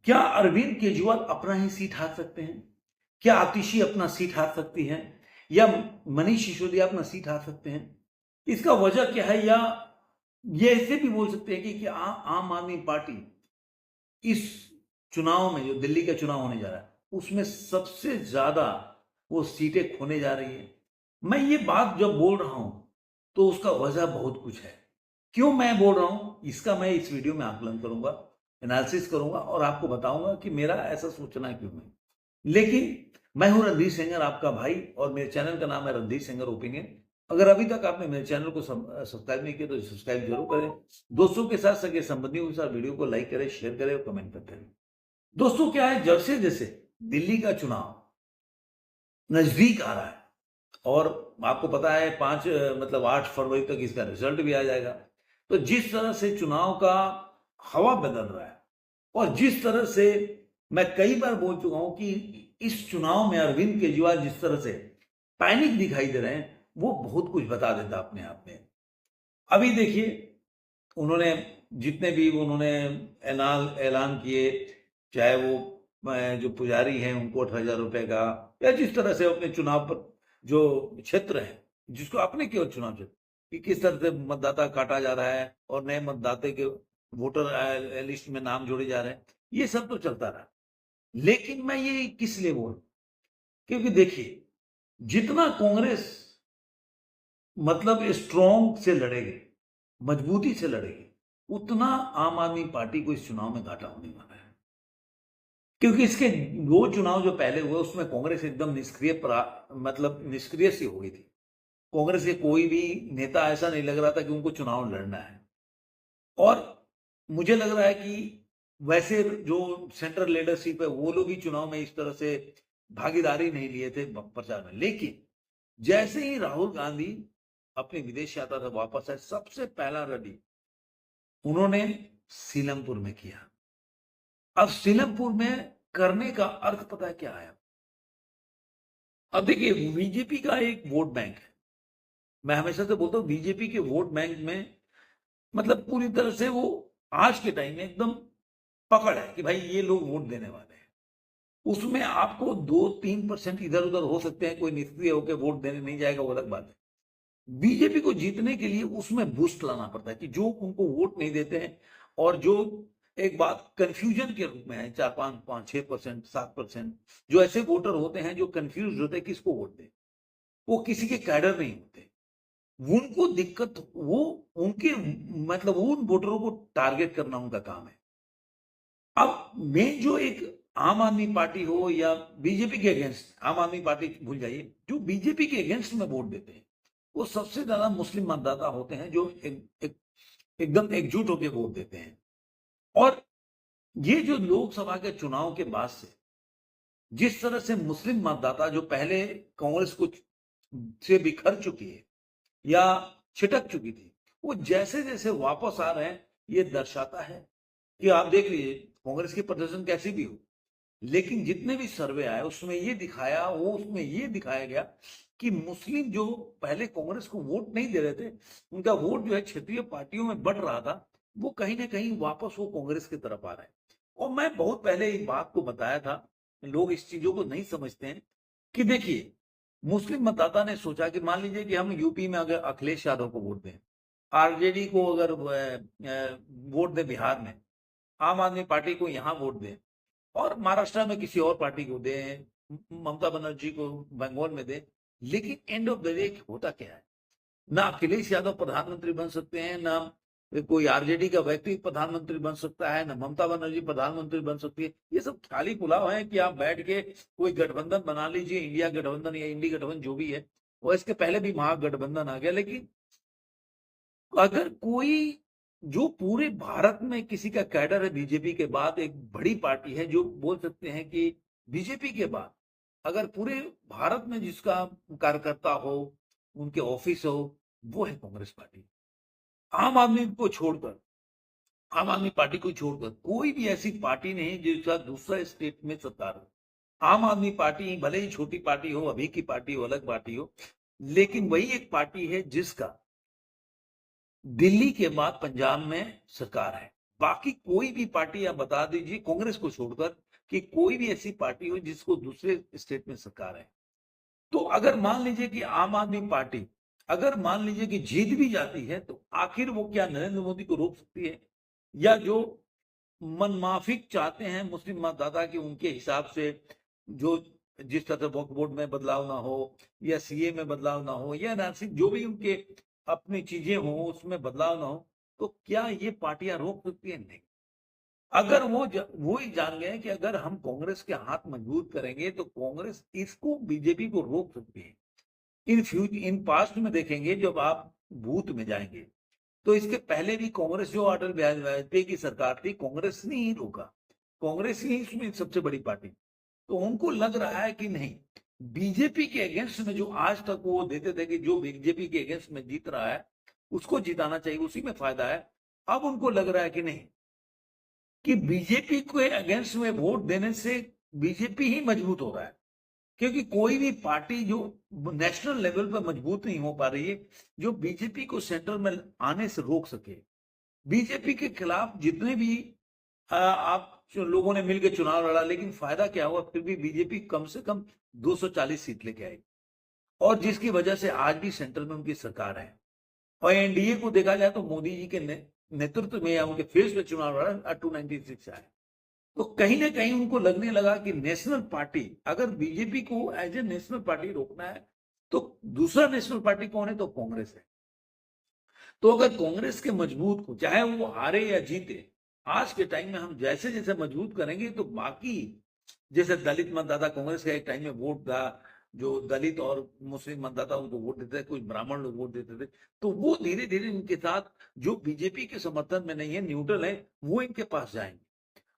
क्या अरविंद केजरीवाल अपना ही सीट हार सकते हैं? क्या आतिशी अपना सीट हार सकती है? या मनीष सिसोदिया अपना सीट हार सकते हैं? इसका वजह क्या है? या ये ऐसे भी बोल सकते हैं कि आम आदमी पार्टी इस चुनाव में, जो दिल्ली का चुनाव होने जा रहा है, उसमें सबसे ज्यादा वो सीटें खोने जा रही है। मैं ये बात जब बोल रहा हूं तो उसका वजह बहुत कुछ है। क्यों मैं बोल रहा हूं, इसका मैं इस वीडियो में आकलन करूंगा, एनालिसिस करूंगा और आपको बताऊंगा कि मेरा ऐसा सोचना क्यों है। लेकिन मैं हूं रणधीर सेंगर, आपका भाई, और मेरे चैनल का नाम है रणधीर सेंगर ओपिनियन। अगर अभी तक आपने मेरे चैनल को सब्सक्राइब नहीं किया तो सब्सक्राइब जरूर करें। दोस्तों के साथ, सगे संबंधियों के साथ वीडियो को लाइक करें, शेयर करें और कमेंट करते रहें। दोस्तों क्या है, जब से जैसे दिल्ली का चुनाव नजदीक आ रहा है और आपको पता है 8 फरवरी तक इसका रिजल्ट भी आ जाएगा, तो जिस तरह से चुनाव का हवा बदल रहा है और जिस तरह से मैं कई बार बोल चुका हूं कि इस चुनाव में अरविंद केजरीवाल जिस तरह से पैनिक दिखाई दे रहे हैं, वो बहुत कुछ बता देता अपने आप में। अभी देखिए, उन्होंने जितने भी उन्होंने ऐलान किए, चाहे वो जो पुजारी हैं उनको 8,000 रुपए का, या जिस तरह से अपने चुनाव पर जो क्षेत्र है, जिसको अपने केवल चुनाव क्षेत्र, कि किस तरह से मतदाता काटा जा रहा है और नए मतदाता के वोटर लिस्ट में नाम जोड़े जा रहे हैं, ये सब तो चलता रहा। लेकिन मैं ये किस लिए बोल, क्योंकि देखिए, जितना कांग्रेस स्ट्रॉन्ग से लड़ेगी, मजबूती से लड़ेगी, उतना आम आदमी पार्टी को इस चुनाव में घाटा होने वाला है। क्योंकि इसके दो चुनाव जो पहले हुए उसमें कांग्रेस एकदम निष्क्रिय सी हो गई थी। कांग्रेस के कोई भी नेता ऐसा नहीं लग रहा था कि उनको चुनाव लड़ना है। और मुझे लग रहा है कि वैसे जो सेंट्रल लीडरशिप है वो लोग भी चुनाव में इस तरह से भागीदारी नहीं लिए थे प्रचार में। लेकिन जैसे ही राहुल गांधी अपनी विदेश यात्रा से वापस आए, सबसे पहला रैली उन्होंने सीलमपुर में किया। अब सीलमपुर में करने का अर्थ पता है क्या है? अब देखिए, बीजेपी का एक वोट बैंक है। मैं हमेशा से बोलता हूं बीजेपी के वोट बैंक में पूरी तरह से वो आज के टाइम में एकदम पकड़ है कि भाई ये लोग वोट देने वाले हैं। उसमें आपको 2-3% इधर उधर हो सकते हैं, कोई निष्क्रिय होकर वोट देने नहीं जाएगा, वो अलग बात है। बीजेपी को जीतने के लिए उसमें बूस्ट लाना पड़ता है कि जो उनको वोट नहीं देते हैं और जो एक बात कंफ्यूजन के रूप में है, 4-5-6%, 7%, जो ऐसे वोटर होते हैं जो कंफ्यूज होते हैं किसको वोट दें, वो किसी के कैडर नहीं होते, उनको दिक्कत, वो उनके उन वोटरों को टारगेट करना उनका काम है। अब मेन जो एक आम आदमी पार्टी हो या बीजेपी के अगेंस्ट, आम आदमी पार्टी भूल जाइए, जो बीजेपी के अगेंस्ट में वोट देते हैं वो सबसे ज्यादा मुस्लिम मतदाता होते हैं, जो एकदम एकजुट होकर वोट देते हैं। और ये जो लोकसभा के चुनाव के बाद से जिस तरह से मुस्लिम मतदाता जो पहले कांग्रेस को से बिखर चुकी है या छिटक चुकी थी, वो जैसे जैसे वापस आ रहे हैं, ये दर्शाता है कि आप देख लीजिए कांग्रेस की प्रदर्शन कैसी भी हो, लेकिन जितने भी सर्वे आए उसमें ये दिखाया गया कि मुस्लिम जो पहले कांग्रेस को वोट नहीं दे रहे थे, उनका वोट जो है क्षेत्रीय पार्टियों में बढ़ रहा था, वो कहीं ना कहीं वापस वो कांग्रेस की तरफ आ रहा है। और मैं बहुत पहले इस बात को बताया था, लोग इस चीजों को नहीं समझते हैं कि देखिए, मुस्लिम मतदाता ने सोचा कि मान लीजिए कि हम यूपी में अगर अखिलेश यादव को वोट दें, आरजेडी को अगर वोट दें बिहार में, आम आदमी पार्टी को यहाँ वोट दें और महाराष्ट्र में किसी और पार्टी को दें, ममता बनर्जी को बंगाल में दें, लेकिन एंड ऑफ द डे होता क्या है? ना अखिलेश यादव प्रधानमंत्री बन सकते हैं, ना कोई आरजेडी का व्यक्ति प्रधानमंत्री बन सकता है, ना ममता बनर्जी प्रधानमंत्री बन सकती है। ये सब खाली पुलाव है कि आप बैठ के कोई गठबंधन बना लीजिए, इंडिया गठबंधन या इंडी गठबंधन जो भी है, वो इसके पहले भी महागठबंधन आ गया। लेकिन अगर कोई जो पूरे भारत में किसी का कैडर है, बीजेपी के बाद एक बड़ी पार्टी है, जो बोल सकते हैं कि बीजेपी के बाद अगर पूरे भारत में जिसका कार्यकर्ता हो, उनके ऑफिस हो, वो है कांग्रेस पार्टी। आम आदमी को छोड़कर, आम आदमी पार्टी को छोड़कर कोई भी ऐसी पार्टी नहीं जिसका दूसरा स्टेट में सरकार हो। आम आदमी पार्टी भले ही छोटी पार्टी हो, अभी की पार्टी हो, अलग पार्टी हो, लेकिन वही एक पार्टी है जिसका दिल्ली के बाद पंजाब में सरकार है। बाकी कोई भी पार्टी आप बता दीजिए कांग्रेस को छोड़कर कि कोई भी ऐसी पार्टी हो जिसको दूसरे स्टेट में सरकार है। तो अगर मान लीजिए कि आम आदमी पार्टी अगर मान लीजिए कि जीत भी जाती है तो आखिर वो क्या नरेंद्र मोदी को रोक सकती है? या जो मनमाफिक चाहते हैं मुस्लिम मतदाता कि उनके हिसाब से जो जिस तरह से वक्फ बोर्ड में बदलाव ना हो या सीए में बदलाव ना हो या एनआरसी जो भी उनके अपनी चीजें हो उसमें बदलाव ना हो, तो क्या ये पार्टियां रोक सकती है? नहीं। अगर वो ही जान गए कि अगर हम कांग्रेस के हाथ मजबूत करेंगे तो कांग्रेस इसको बीजेपी को रोक सकती है। इन पास्ट में देखेंगे जब आप बूथ में जाएंगे तो इसके पहले भी कांग्रेस जो अटल बिहारी वाजपेयी की सरकार थी कांग्रेस ने ही रोका। कांग्रेस ही इसमें सबसे बड़ी पार्टी। तो उनको लग रहा है कि नहीं, बीजेपी के अगेंस्ट में जो आज तक वो देते थे कि जो बीजेपी के अगेंस्ट में जीत रहा है उसको जिताना चाहिए, उसी में फायदा है। अब उनको लग रहा है कि नहीं, कि बीजेपी के अगेंस्ट में वोट देने से बीजेपी ही मजबूत हो रहा है। क्योंकि कोई भी पार्टी जो नेशनल लेवल पर मजबूत नहीं हो पा रही है जो बीजेपी को सेंटर में आने से रोक सके। बीजेपी के खिलाफ जितने भी आप लोगों ने मिलकर चुनाव लड़ा, लेकिन फायदा क्या हुआ? फिर भी बीजेपी कम से कम 240 सीट लेके आई और जिसकी वजह से आज भी सेंटर में उनकी सरकार है। और एनडीए को देखा जाए तो मोदी जी के नेतृत्व में या उनके फेस में चुनाव लड़ा 296 आए। तो कहीं ना कहीं उनको लगने लगा कि नेशनल पार्टी, अगर बीजेपी को एज ए नेशनल पार्टी रोकना है तो दूसरा नेशनल पार्टी कौन है? तो कांग्रेस है। तो अगर कांग्रेस के मजबूत को चाहे वो हारे या जीते, आज के टाइम में हम जैसे जैसे मजबूत करेंगे तो बाकी जैसे दलित मतदाता, कांग्रेस का एक टाइम में वोट था जो दलित और मुस्लिम मतदाता उनको वोट देते थे, कुछ ब्राह्मण लोग वोट देते थे, तो वो धीरे धीरे इनके साथ जो बीजेपी के समर्थन में नहीं है, न्यूट्रल है, वो इनके पास जाएंगे।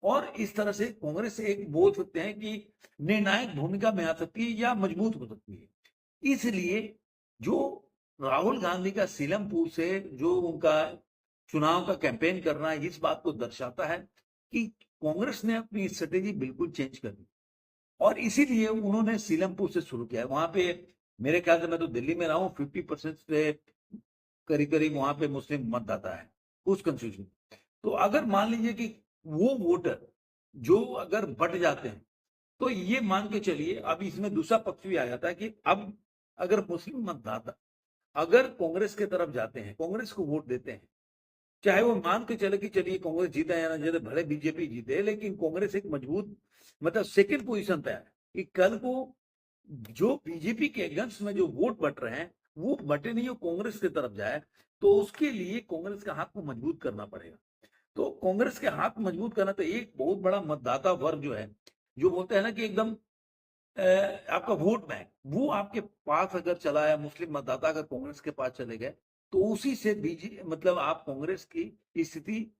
और इस तरह से कांग्रेस एक बोल सकते हैं कि निर्णायक भूमिका में आ सकती है या मजबूत हो सकती है। इसलिए जो राहुल गांधी का सीलमपुर से जो उनका चुनाव का कैंपेन करना है, इस बात को दर्शाता है कि कांग्रेस ने अपनी स्ट्रेटेजी बिल्कुल चेंज कर दी और इसीलिए उन्होंने सीलमपुर से शुरू किया। वहां पे मेरे ख्याल से, मैं तो दिल्ली में रहा हूँ, 50% से करीब करीब वहां पे मुस्लिम मतदाता है उस कंस्टिट्यूशन। तो अगर मान लीजिए कि वो वोटर जो अगर बट जाते हैं तो ये मान के चलिए, अब इसमें दूसरा पक्ष भी आ जाता है कि अब अगर मुस्लिम मतदाता अगर कांग्रेस के तरफ जाते हैं, कांग्रेस को वोट देते हैं, चाहे वो मान के चले कि चलिए कांग्रेस जीता या ना जीते, भले बीजेपी जीते, लेकिन कांग्रेस एक मजबूत मतलब सेकंड पोजीशन पे है कि कल को जो बीजेपी के अगेंस्ट में जो वोट बट रहे हैं वो बटे नहीं, वो कांग्रेस की तरफ जाए, तो उसके लिए कांग्रेस का हाथ को मजबूत करना पड़ेगा। तो कांग्रेस के हाथ मजबूत करना, तो एक बहुत बड़ा मतदाता वर्ग जो है, जो बोलते हैं ना कि एकदम आपका वोट बैंक वो आपके पास अगर चला है, मुस्लिम मतदाता अगर कांग्रेस के पास चले गए तो उसी से बीजे मतलब आप कांग्रेस की स्थिति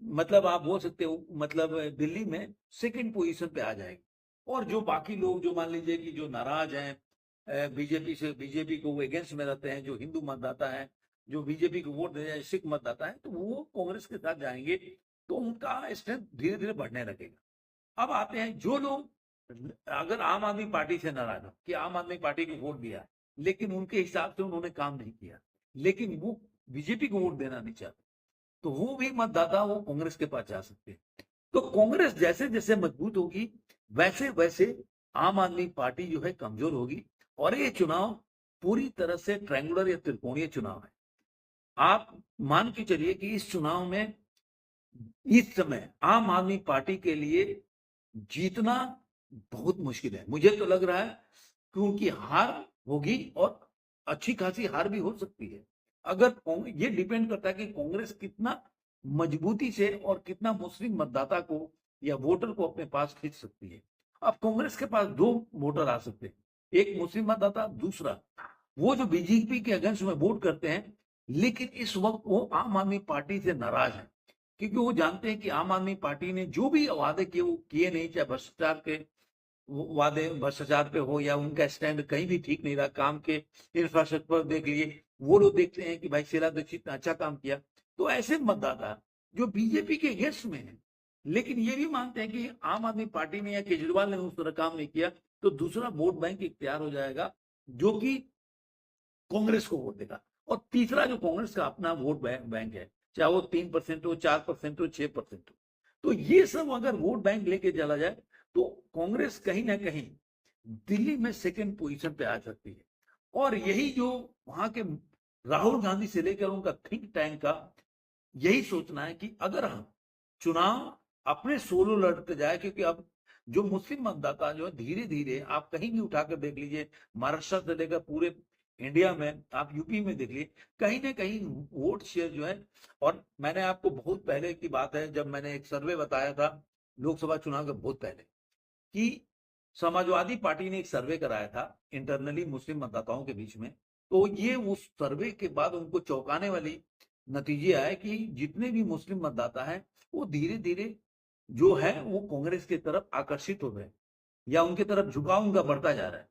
मतलब आप बोल सकते हो मतलब दिल्ली में सेकंड पोजीशन पे आ जाएगी। और जो बाकी लोग जो मान लीजिए कि जो नाराज हैं बीजेपी से, बीजेपी को वो अगेंस्ट में रहते हैं, जो हिंदू मतदाता है, जो बीजेपी को वोट दे रहे हैं, सिख मतदाता है, तो वो कांग्रेस के साथ जाएंगे तो उनका स्ट्रेंथ धीरे धीरे बढ़ने लगेगा। अब आते हैं जो लोग अगर आम आदमी पार्टी से नाराज हो कि आम आदमी पार्टी को वोट दिया लेकिन उनके हिसाब से उन्होंने काम नहीं किया, लेकिन वो बीजेपी को वोट देना नहीं चाहते, तो वो भी मतदाता वो कांग्रेस के पास जा सकते हैं। तो कांग्रेस जैसे जैसे मजबूत होगी वैसे वैसे आम आदमी पार्टी जो है कमजोर होगी और ये चुनाव पूरी तरह से ट्रायंगुलर या त्रिकोणीय चुनाव है। आप मान के चलिए कि इस चुनाव में इस समय आम आदमी पार्टी के लिए जीतना बहुत मुश्किल है। मुझे तो लग रहा है कि उनकी हार होगी और अच्छी खासी हार भी हो सकती है। अगर ये डिपेंड करता है कि कांग्रेस कितना मजबूती से और कितना मुस्लिम मतदाता को या वोटर को अपने पास खींच सकती है। अब कांग्रेस के पास दो वोटर आ सकते हैं, एक मुस्लिम मतदाता, दूसरा वो जो बीजेपी के अगेंस्ट में वोट करते हैं लेकिन इस वक्त वो आम आदमी पार्टी से नाराज है, क्योंकि वो जानते हैं कि आम आदमी पार्टी ने जो भी वादे किए वो किए नहीं, चाहे भ्रष्टाचार के वादे भ्रष्टाचार पे हो या उनका स्टैंड कहीं भी ठीक नहीं रहा। काम के इंफ्रास्ट्रक्चर देख लिए, वो लोग देखते हैं कि भाई शीला दीक्षित ने अच्छा काम किया। तो ऐसे मतदाता जो बीजेपी के अगेंस्ट में है लेकिन ये भी मानते हैं कि आम आदमी पार्टी ने या केजरीवाल ने उस तरह काम नहीं किया, तो दूसरा वोट बैंक तैयार हो जाएगा जो कि कांग्रेस को वोट देगा। और तीसरा जो कांग्रेस का अपना वोट बैंक है, चाहे वो 3% हो, 4% हो, 6% हो। तो ये सब अगर वोट बैंक लेके चला जाए तो कांग्रेस कहीं ना कहीं दिल्ली में सेकंड पोजीशन पे आ सकती है। और यही जो वहां के राहुल गांधी से लेकर उनका थिंक टैंक का यही सोचना है कि अगर हम चुनाव अपने सोलो लड़ते जाए, क्योंकि अब जो मुस्लिम मतदाता जो है धीरे धीरे, आप कहीं भी उठाकर देख लीजिए, महाराष्ट्र से लेकर पूरे इंडिया में, आप यूपी में देख लीजिए, कहीं ना कहीं वोट शेयर जो है। और मैंने आपको बहुत पहले की बात है, जब मैंने एक सर्वे बताया था लोकसभा चुनाव के बहुत पहले, कि समाजवादी पार्टी ने एक सर्वे कराया था इंटरनली मुस्लिम मतदाताओं के बीच में। तो ये उस सर्वे के बाद उनको चौंकाने वाली नतीजे आए कि जितने भी मुस्लिम मतदाता हैं वो धीरे धीरे जो है वो कांग्रेस की तरफ आकर्षित हो गए, या उनके तरफ झुकाव उनका बढ़ता जा रहा है।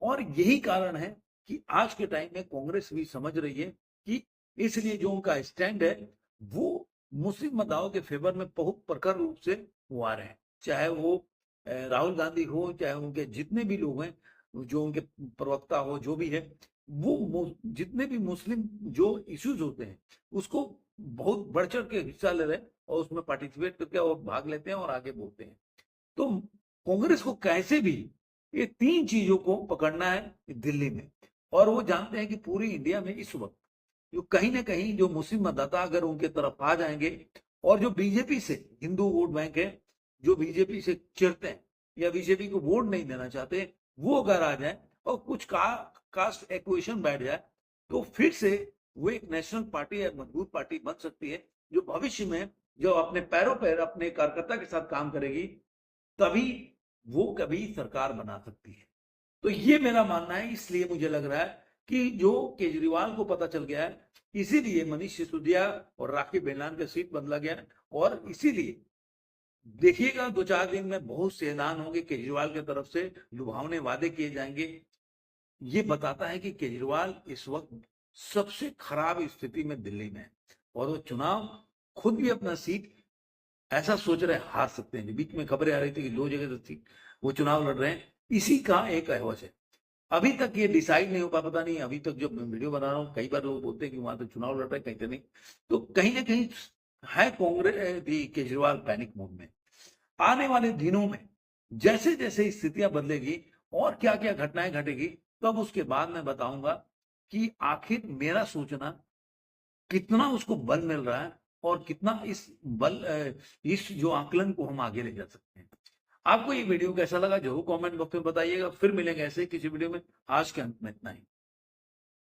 और यही कारण है कि आज के टाइम में कांग्रेस भी समझ रही है कि इसलिए जो उनका स्टैंड है वो मुस्लिम मतदाताओं के फेवर में बहुत प्रखर रूप से वो आ रहे हैं। चाहे वो राहुल गांधी हो, चाहे उनके जितने भी लोग हैं, जो उनके प्रवक्ता हो, जो भी है, वो जितने भी मुस्लिम जो इश्यूज होते हैं उसको बहुत बढ़ चढ़ के हिस्सा ले रहे हैं और उसमें पार्टिसिपेट करके और भाग लेते हैं और आगे बोलते हैं। तो कांग्रेस को कैसे भी ये तीन चीजों को पकड़ना है दिल्ली में। और वो जानते हैं कि पूरी इंडिया में इस वक्त जो कहीं ना कहीं जो मुस्लिम मतदाता अगर उनके तरफ आ जाएंगे, और जो बीजेपी से हिंदू वोट बैंक है, जो बीजेपी से चिढ़ते हैं या बीजेपी को वोट नहीं देना चाहते, वो अगर आ जाए और कुछ कास्ट एक्वेशन बैठ जाए, तो फिर से वो एक नेशनल पार्टी या मजबूत पार्टी बन सकती है, जो भविष्य में जो अपने पैरों पर अपने कार्यकर्ता के साथ काम करेगी, तभी वो कभी सरकार बना सकती है। तो ये मेरा मानना है। इसलिए मुझे लग रहा है कि जो केजरीवाल को पता चल गया है, इसीलिए मनीष सिसोदिया और राखी बेलान का सीट बदला गया है। और इसीलिए देखिएगा 2-4 दिन में बहुत से ऐलान होंगे केजरीवाल की तरफ से, लुभावने वादे किए जाएंगे। ये बताता है कि केजरीवाल इस वक्त सबसे खराब स्थिति में दिल्ली में है, और वो चुनाव खुद भी अपना सीट ऐसा सोच रहे हार सकते हैं। बीच में खबरें आ रही थी कि 2 जगह से वो चुनाव लड़ रहे हैं, इसी का एक अहवज है। अभी तक ये डिसाइड नहीं हो पा, पता नहीं, अभी तक जो मैं वीडियो बना रहा हूँ कई बार लोग बोलते हैं कि वहां तो चुनाव लड़ रहे हैं, कहीं तो नहीं। तो कहीं ना कहीं है कांग्रेस केजरीवाल पैनिक मोड में। आने वाले दिनों में जैसे जैसे स्थितियां बदलेगी और क्या क्या घटनाएं घटेगी, तब उसके बाद मैं बताऊंगा कि आखिर मेरा सोचना कितना उसको बल मिल रहा है और कितना इस जो आकलन को हम आगे ले जा सकते हैं। आपको ये वीडियो कैसा लगा जरूर कमेंट बॉक्स में बताइएगा। फिर मिलेंगे ऐसे किसी वीडियो में। आज के अंत में इतना ही।